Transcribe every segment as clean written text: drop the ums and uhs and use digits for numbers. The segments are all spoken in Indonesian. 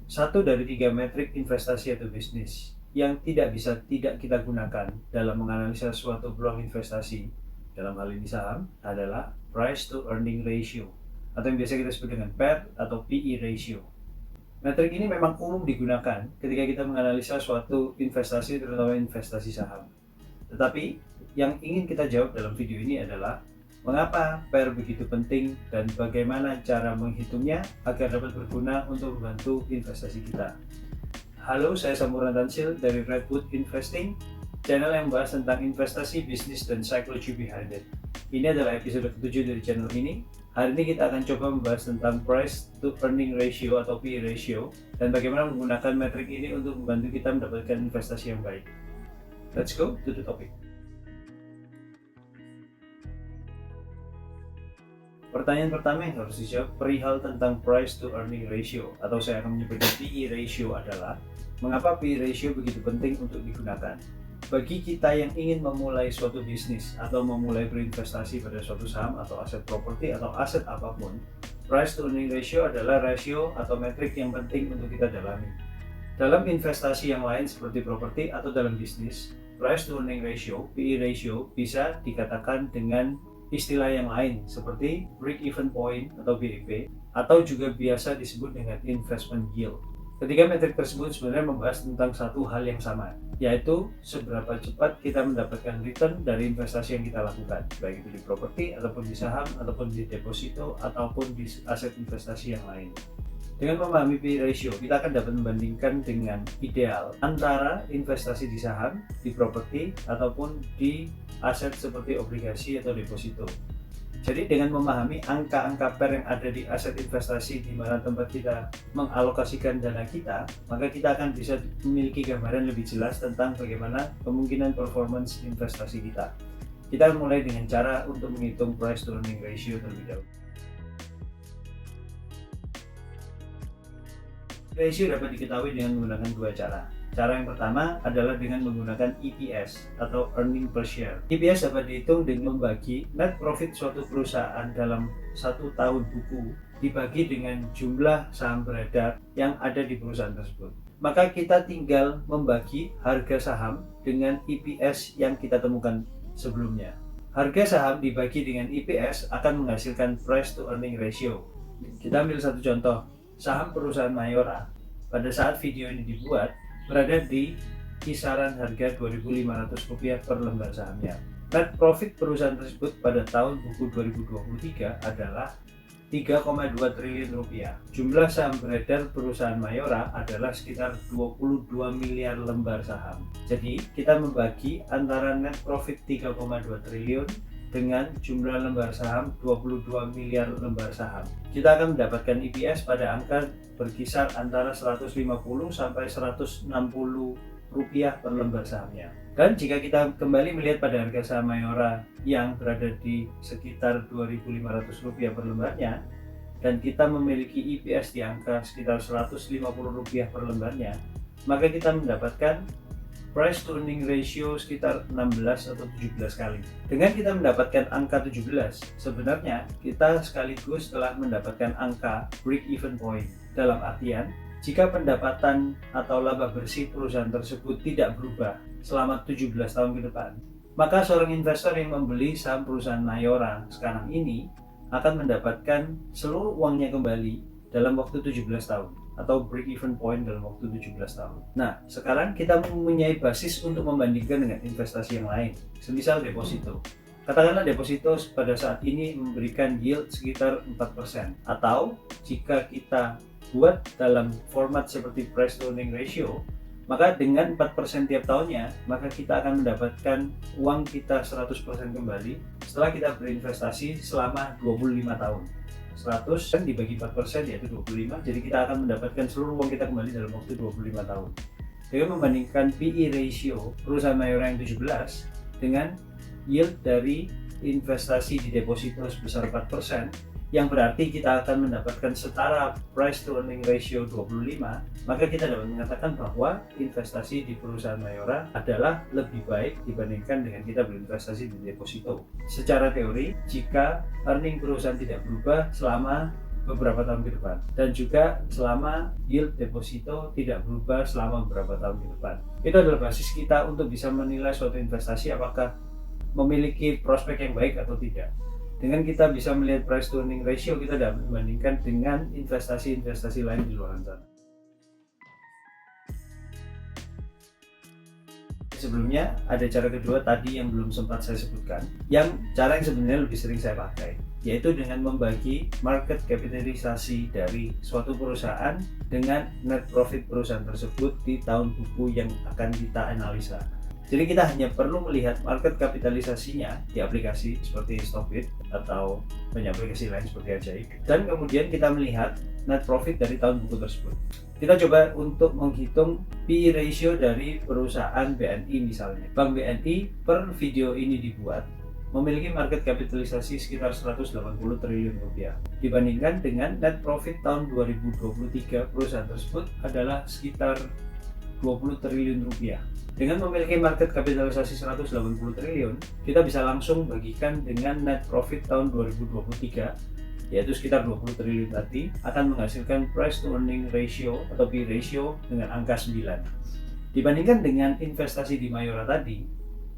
Satu dari tiga metrik investasi atau bisnis yang tidak bisa tidak kita gunakan dalam menganalisa suatu peluang investasi, dalam hal ini saham, adalah price to earning ratio, atau yang biasa kita sebut dengan PER atau PE ratio. Metrik ini memang umum digunakan ketika kita menganalisa suatu investasi, terutama investasi saham. Tetapi yang ingin kita jawab dalam video ini adalah mengapa PER begitu penting dan bagaimana cara menghitungnya agar dapat berguna untuk membantu investasi kita. Halo, saya Samuran Tansil dari Redwood Investing, channel yang membahas tentang investasi, bisnis, dan psychology behind it. Ini adalah episode ke-7 dari channel ini. Hari ini kita akan coba membahas tentang price to earning ratio atau PE ratio dan bagaimana menggunakan metrik ini untuk membantu kita mendapatkan investasi yang baik. Let's go to the topic. Pertanyaan pertama yang harus dijawab perihal tentang price to earning ratio, atau saya akan menyebutnya PE ratio, adalah mengapa PE ratio begitu penting untuk digunakan. Bagi kita yang ingin memulai suatu bisnis atau memulai berinvestasi pada suatu saham atau aset properti atau aset apapun, price to earning ratio adalah rasio atau metrik yang penting untuk kita dalami. Dalam investasi yang lain seperti properti atau dalam bisnis, price to earning ratio, PE ratio, bisa dikatakan dengan istilah yang lain seperti break even point atau BEP, atau juga biasa disebut dengan investment yield. Ketiga metrik tersebut sebenarnya membahas tentang satu hal yang sama, yaitu seberapa cepat kita mendapatkan return dari investasi yang kita lakukan, baik itu di properti ataupun di saham ataupun di deposito ataupun di aset investasi yang lain. Dengan memahami PE ratio, kita akan dapat membandingkan dengan ideal antara investasi di saham, di properti, ataupun di aset seperti obligasi atau deposito. Jadi dengan memahami angka-angka PER yang ada di aset investasi di mana tempat kita mengalokasikan dana kita, maka kita akan bisa memiliki gambaran lebih jelas tentang bagaimana kemungkinan performance investasi kita. Kita mulai dengan cara untuk menghitung price to earning ratio terlebih dahulu. Ratio dapat diketahui dengan menggunakan dua cara. Cara yang pertama adalah dengan menggunakan EPS atau earning per share. EPS dapat dihitung dengan membagi net profit suatu perusahaan dalam satu tahun buku dibagi dengan jumlah saham beredar yang ada di perusahaan tersebut. Maka kita tinggal membagi harga saham dengan EPS yang kita temukan sebelumnya. Harga saham dibagi dengan EPS akan menghasilkan price to earning ratio. Kita ambil satu contoh. Saham perusahaan Mayora pada saat video ini dibuat berada di kisaran harga Rp2.500 per lembar sahamnya. Net profit perusahaan tersebut pada tahun buku 2023 adalah Rp3,2 triliun. Jumlah saham beredar perusahaan Mayora adalah sekitar 22 miliar lembar saham. Jadi kita membagi antara net profit 3,2 triliun dengan jumlah lembar saham 22 miliar lembar saham. Kita akan mendapatkan EPS pada angka berkisar antara 150 sampai 160 rupiah per lembar sahamnya. Dan jika kita kembali melihat pada harga saham Mayora yang berada di sekitar Rp2.500 per lembarnya, dan kita memiliki EPS di angka sekitar Rp150 per lembarnya, maka kita mendapatkan price to earning ratio sekitar 16 atau 17 kali. Dengan kita mendapatkan angka 17, sebenarnya kita sekaligus telah mendapatkan angka break even point. Dalam artian, jika pendapatan atau laba bersih perusahaan tersebut tidak berubah selama 17 tahun ke depan, maka seorang investor yang membeli saham perusahaan Mayora sekarang ini akan mendapatkan seluruh uangnya kembali dalam waktu 17 tahun. Atau break even point dalam waktu 17 tahun. Nah, sekarang kita mempunyai basis untuk membandingkan dengan investasi yang lain, semisal deposito. Katakanlah deposito pada saat ini memberikan yield sekitar 4%, atau jika kita buat dalam format seperti price to earning ratio, maka dengan 4% tiap tahunnya, maka kita akan mendapatkan uang kita 100% kembali setelah kita berinvestasi selama 25 tahun. 100 dibagi 4% yaitu 25, jadi kita akan mendapatkan seluruh uang kita kembali dalam waktu 25 tahun. Dengan membandingkan PE ratio perusahaan Mayora yang 17 dengan yield dari investasi di deposito sebesar 4%, yang berarti kita akan mendapatkan setara price to earning ratio 25, maka kita dapat mengatakan bahwa investasi di perusahaan Mayora adalah lebih baik dibandingkan dengan kita berinvestasi di deposito. Secara teori, jika earning perusahaan tidak berubah selama beberapa tahun ke depan, dan juga selama yield deposito tidak berubah selama beberapa tahun ke depan. Itu adalah basis kita untuk bisa menilai suatu investasi apakah memiliki prospek yang baik atau tidak. Dengan kita bisa melihat price to earning ratio, kita dapat membandingkan dengan investasi-investasi lain di luar sana. Sebelumnya ada cara kedua tadi yang belum sempat saya sebutkan, yang cara yang sebenarnya lebih sering saya pakai, yaitu dengan membagi market kapitalisasi dari suatu perusahaan dengan net profit perusahaan tersebut di tahun buku yang akan kita analisa. Jadi kita hanya perlu melihat market kapitalisasinya di aplikasi seperti Stockbit atau banyak aplikasi lain seperti Ajaib, dan kemudian kita melihat net profit dari tahun buku tersebut. Kita coba untuk menghitung PE ratio dari perusahaan BNI misalnya. Bank BNI per video ini dibuat memiliki market kapitalisasi sekitar 180 triliun rupiah. Dibandingkan dengan net profit tahun 2023 perusahaan tersebut adalah sekitar 20 triliun rupiah. Dengan memiliki market kapitalisasi 180 triliun, kita bisa langsung bagikan dengan net profit tahun 2023, yaitu sekitar 20 triliun tadi, akan menghasilkan price to earning ratio atau P ratio dengan angka 9. Dibandingkan dengan investasi di Mayora tadi,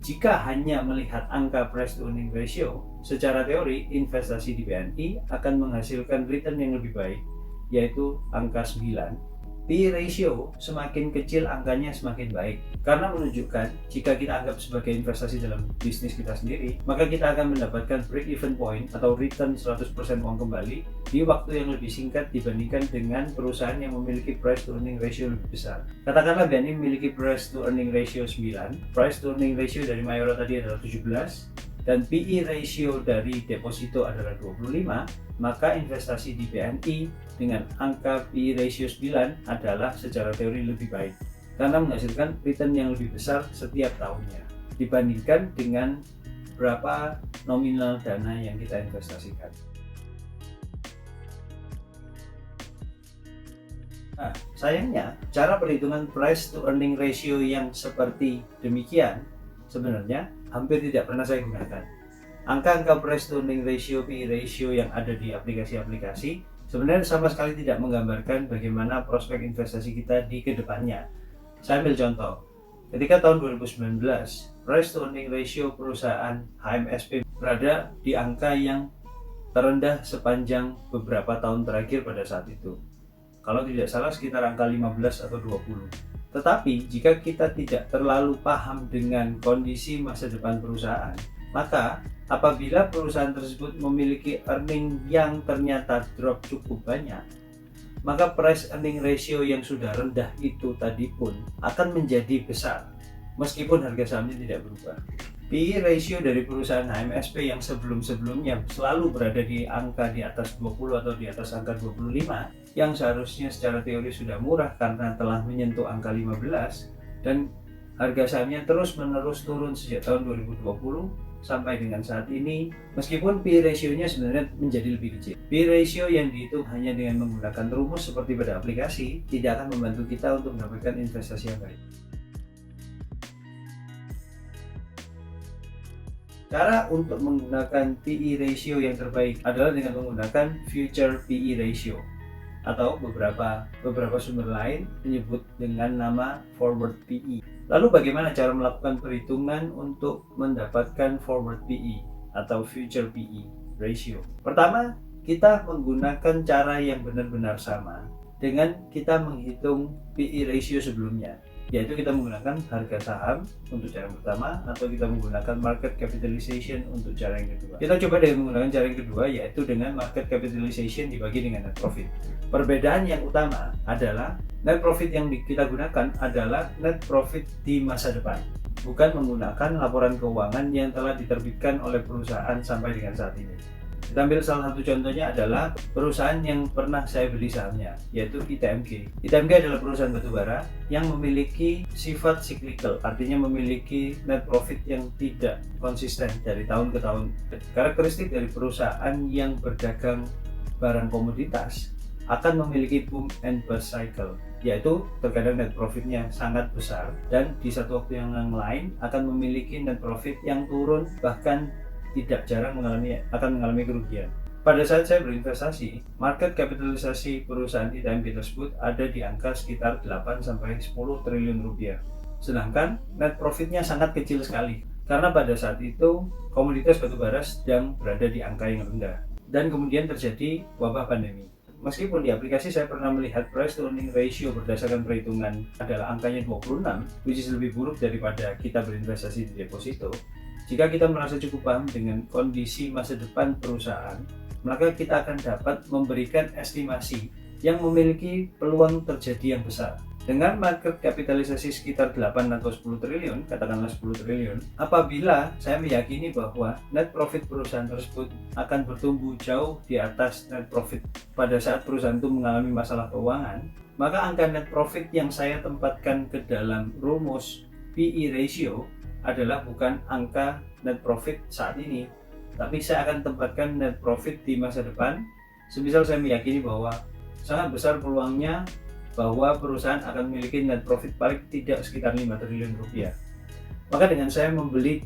jika hanya melihat angka price to earning ratio, secara teori investasi di BNI akan menghasilkan return yang lebih baik, yaitu angka 9. P ratio semakin kecil angkanya semakin baik, karena menunjukkan jika kita anggap sebagai investasi dalam bisnis kita sendiri, maka kita akan mendapatkan break even point atau return 100% uang kembali di waktu yang lebih singkat dibandingkan dengan perusahaan yang memiliki price to earning ratio lebih besar. Katakanlah BNI memiliki price to earning ratio 9, price to earning ratio dari Mayora tadi adalah 17, dan PE ratio dari deposito adalah 25, maka investasi di BNI dengan angka PE ratio 9 adalah secara teori lebih baik karena menghasilkan return yang lebih besar setiap tahunnya dibandingkan dengan berapa nominal dana yang kita investasikan. Nah, sayangnya cara perhitungan price to earning ratio yang seperti demikian sebenarnya hampir tidak pernah saya gunakan. Angka-angka price to earning ratio, PE ratio yang ada di aplikasi-aplikasi sebenarnya sama sekali tidak menggambarkan bagaimana prospek investasi kita di kedepannya. Saya ambil contoh, ketika tahun 2019, price to earning ratio perusahaan HMSP berada di angka yang terendah sepanjang beberapa tahun terakhir pada saat itu. Kalau tidak salah sekitar angka 15 atau 20. Tetapi jika kita tidak terlalu paham dengan kondisi masa depan perusahaan, maka apabila perusahaan tersebut memiliki earning yang ternyata drop cukup banyak, maka price earning ratio yang sudah rendah itu tadi pun akan menjadi besar meskipun harga sahamnya tidak berubah. PE ratio dari perusahaan HMSP yang sebelum-sebelumnya selalu berada di angka di atas 20 atau di atas angka 25, yang seharusnya secara teori sudah murah karena telah menyentuh angka 15, dan harga sahamnya terus-menerus turun sejak tahun 2020 sampai dengan saat ini, meskipun PE ratio-nya sebenarnya menjadi lebih kecil. PE ratio yang dihitung hanya dengan menggunakan rumus seperti pada aplikasi tidak akan membantu kita untuk mendapatkan investasi yang baik. Cara untuk menggunakan PE ratio yang terbaik adalah dengan menggunakan future PE ratio, atau beberapa sumber lain menyebut dengan nama forward PE. Lalu bagaimana cara melakukan perhitungan untuk mendapatkan forward PE atau future PE ratio? Pertama, kita menggunakan cara yang benar-benar sama dengan kita menghitung PE ratio sebelumnya, yaitu kita menggunakan harga saham untuk cara yang pertama atau kita menggunakan market capitalization untuk cara yang kedua. Kita coba dengan menggunakan cara yang kedua, yaitu dengan market capitalization dibagi dengan net profit. Perbedaan yang utama adalah net profit yang kita gunakan adalah net profit di masa depan, bukan menggunakan laporan keuangan yang telah diterbitkan oleh perusahaan sampai dengan saat ini. Kita ambil salah satu contohnya adalah perusahaan yang pernah saya beli sahamnya, yaitu ITMG. ITMG adalah perusahaan batubara yang memiliki sifat cyclical, artinya memiliki net profit yang tidak konsisten dari tahun ke tahun. Karakteristik dari perusahaan yang berdagang barang komoditas akan memiliki boom and bust cycle, yaitu terkadang net profitnya sangat besar dan di satu waktu yang lain akan memiliki net profit yang turun, bahkan tidak jarang akan mengalami kerugian. Pada saat saya berinvestasi, market kapitalisasi perusahaan ITMP tersebut ada di angka sekitar 8-10 triliun rupiah. Sedangkan net profitnya sangat kecil sekali, karena pada saat itu komoditas batubara sedang berada di angka yang rendah. Dan kemudian terjadi wabah pandemi. Meskipun di aplikasi saya pernah melihat price to earning ratio berdasarkan perhitungan adalah angkanya 26, which is lebih buruk daripada kita berinvestasi di deposito. Jika kita merasa cukup paham dengan kondisi masa depan perusahaan, maka kita akan dapat memberikan estimasi yang memiliki peluang terjadi yang besar. Dengan market kapitalisasi sekitar 8 atau 10 triliun, katakanlah 10 triliun, apabila saya meyakini bahwa net profit perusahaan tersebut akan bertumbuh jauh di atas net profit pada saat perusahaan itu mengalami masalah keuangan, maka angka net profit yang saya tempatkan ke dalam rumus PE ratio adalah bukan angka net profit saat ini, tapi saya akan tempatkan net profit di masa depan. Semisal saya meyakini bahwa sangat besar peluangnya bahwa perusahaan akan memiliki net profit paling tidak sekitar 5 triliun rupiah. Maka dengan saya membeli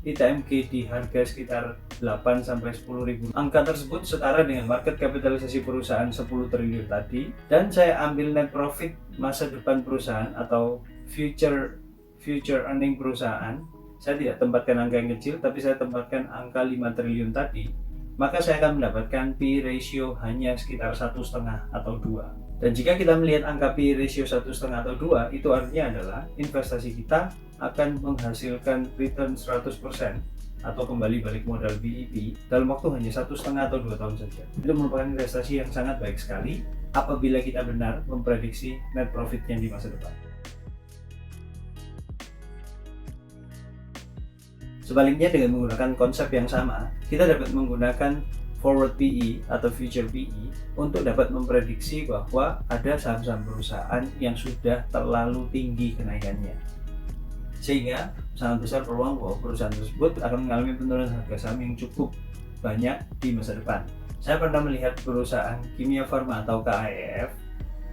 ITMG di harga sekitar 8-10 ribu, angka tersebut setara dengan market kapitalisasi perusahaan 10 triliun tadi, dan saya ambil net profit masa depan perusahaan atau future earning perusahaan. Saya tidak tempatkan angka yang kecil, tapi saya tempatkan angka 5 triliun tadi, maka saya akan mendapatkan P ratio hanya sekitar 1,5 atau 2. Dan jika kita melihat angka P ratio 1,5 atau 2, itu artinya adalah investasi kita akan menghasilkan return 100% atau kembali balik modal BEP dalam waktu hanya 1,5 atau 2 tahun saja. Itu merupakan investasi yang sangat baik sekali apabila kita benar memprediksi net profitnya di masa depan. Sebaliknya, dengan menggunakan konsep yang sama, kita dapat menggunakan forward PE atau future PE untuk dapat memprediksi bahwa ada saham-saham perusahaan yang sudah terlalu tinggi kenaikannya, sehingga sangat besar peluang bahwa perusahaan tersebut akan mengalami penurunan harga saham yang cukup banyak di masa depan. Saya pernah melihat perusahaan Kimia Farma atau KAEF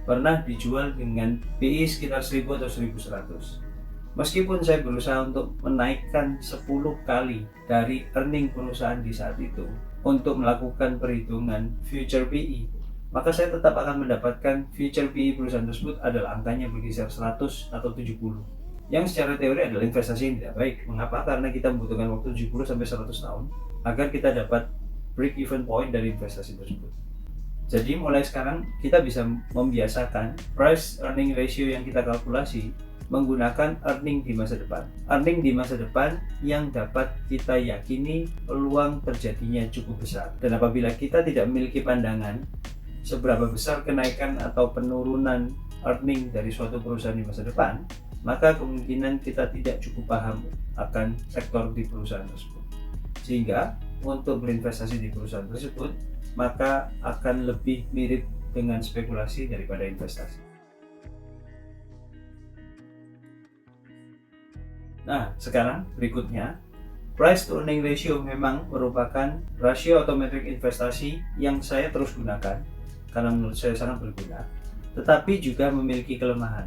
pernah dijual dengan PE sekitar 1000 atau 1100. Meskipun saya berusaha untuk menaikkan 10 kali dari earning perusahaan di saat itu untuk melakukan perhitungan future PE, maka saya tetap akan mendapatkan future PE perusahaan tersebut adalah angkanya berkisar 100 atau 70. Yang secara teori adalah investasi yang tidak baik. Mengapa? Karena kita membutuhkan waktu 70-100 tahun agar kita dapat break even point dari investasi tersebut. Jadi mulai sekarang kita bisa membiasakan price earning ratio yang kita kalkulasi menggunakan earning di masa depan. Earning di masa depan yang dapat kita yakini peluang terjadinya cukup besar. Dan apabila kita tidak memiliki pandangan seberapa besar kenaikan atau penurunan earning dari suatu perusahaan di masa depan, maka kemungkinan kita tidak cukup paham akan sektor di perusahaan tersebut. Sehingga untuk berinvestasi di perusahaan tersebut, maka akan lebih mirip dengan spekulasi daripada investasi. Nah, sekarang berikutnya, price to earning ratio memang merupakan rasio atau metrik investasi yang saya terus gunakan karena menurut saya sangat berguna, tetapi juga memiliki kelemahan.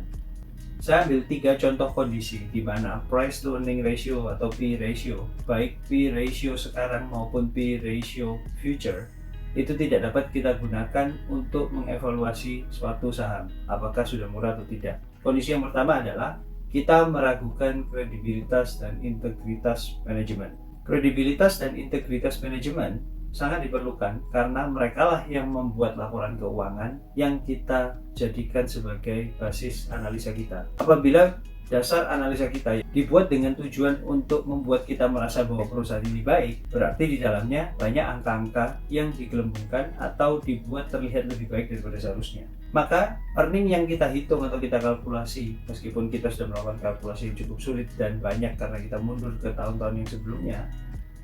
Saya ambil 3 contoh kondisi di mana price to earning ratio atau P ratio, baik P ratio sekarang maupun P ratio future, itu tidak dapat kita gunakan untuk mengevaluasi suatu saham, apakah sudah murah atau tidak. Kondisi yang pertama adalah kita meragukan kredibilitas dan integritas manajemen. Kredibilitas dan integritas manajemen sangat diperlukan karena merekalah yang membuat laporan keuangan yang kita jadikan sebagai basis analisa kita. Apabila dasar analisa kita dibuat dengan tujuan untuk membuat kita merasa bahwa perusahaan ini baik, berarti di dalamnya banyak angka-angka yang digelembungkan atau dibuat terlihat lebih baik daripada seharusnya. Maka earning yang kita hitung atau kita kalkulasi, meskipun kita sudah melakukan kalkulasi yang cukup sulit dan banyak karena kita mundur ke tahun-tahun yang sebelumnya,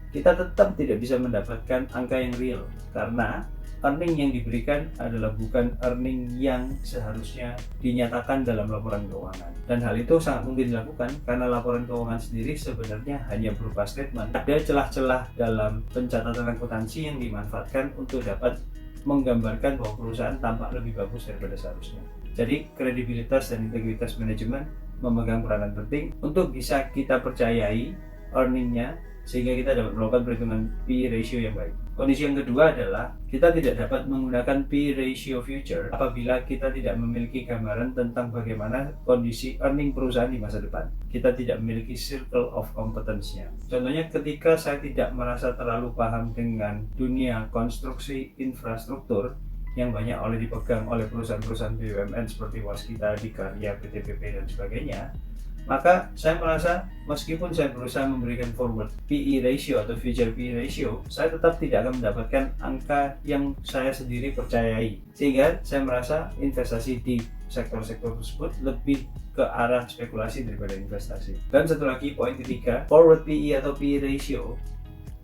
kita tetap tidak bisa mendapatkan angka yang real karena earning yang diberikan adalah bukan earning yang seharusnya dinyatakan dalam laporan keuangan. Dan hal itu sangat mungkin dilakukan karena laporan keuangan sendiri sebenarnya hanya berupa statement. Ada celah-celah dalam pencatatan akuntansi yang dimanfaatkan untuk dapat menggambarkan bahwa perusahaan tampak lebih bagus daripada seharusnya. Jadi kredibilitas dan integritas manajemen memegang peranan penting untuk bisa kita percayai earningnya sehingga kita dapat melakukan perhitungan P ratio yang baik. Kondisi yang kedua adalah kita tidak dapat menggunakan P ratio future apabila kita tidak memiliki gambaran tentang bagaimana kondisi earning perusahaan di masa depan. Kita tidak memiliki circle of competence-nya. Contohnya ketika saya tidak merasa terlalu paham dengan dunia konstruksi infrastruktur yang banyak dipegang oleh perusahaan-perusahaan BUMN seperti Waskita, Dikarya, PTPP dan sebagainya, maka saya merasa meskipun saya berusaha memberikan forward PE ratio atau future PE ratio, saya tetap tidak akan mendapatkan angka yang saya sendiri percayai, sehingga saya merasa investasi di sektor-sektor tersebut lebih ke arah spekulasi daripada investasi. Dan satu lagi, poin ketiga, forward PE atau PE ratio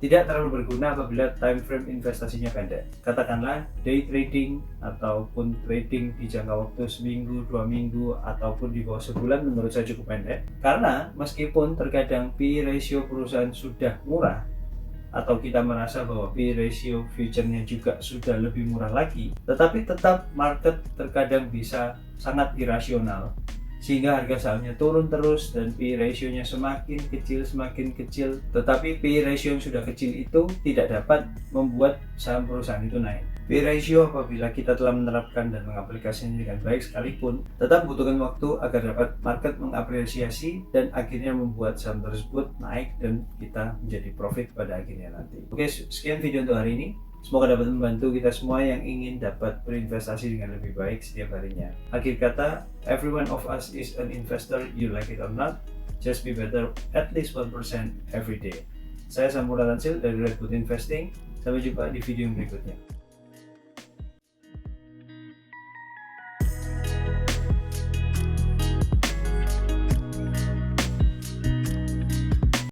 tidak terlalu berguna apabila time frame investasinya pendek. Katakanlah day trading ataupun trading di jangka waktu seminggu, 2 minggu, ataupun di bawah sebulan menurut saya cukup pendek. Karena meskipun terkadang PE ratio perusahaan sudah murah, atau kita merasa bahwa PE ratio future-nya juga sudah lebih murah lagi, tetapi tetap market terkadang bisa sangat irasional, sehingga harga sahamnya turun terus dan PE ratio-nya semakin kecil, tetapi PE ratio yang sudah kecil itu tidak dapat membuat saham perusahaan itu naik. PE ratio apabila kita telah menerapkan dan mengaplikasikannya dengan baik sekalipun, tetap membutuhkan waktu agar dapat market mengapresiasi dan akhirnya membuat saham tersebut naik dan kita menjadi profit pada akhirnya nanti. Oke, sekian video untuk hari ini. Semoga dapat membantu kita semua yang ingin dapat berinvestasi dengan lebih baik setiap harinya. Akhir kata, every one of us is an investor, you like it or not. Just be better at least 1% every day. Saya Samuel Tansil dari Redwood Investing. Sampai jumpa di video yang berikutnya.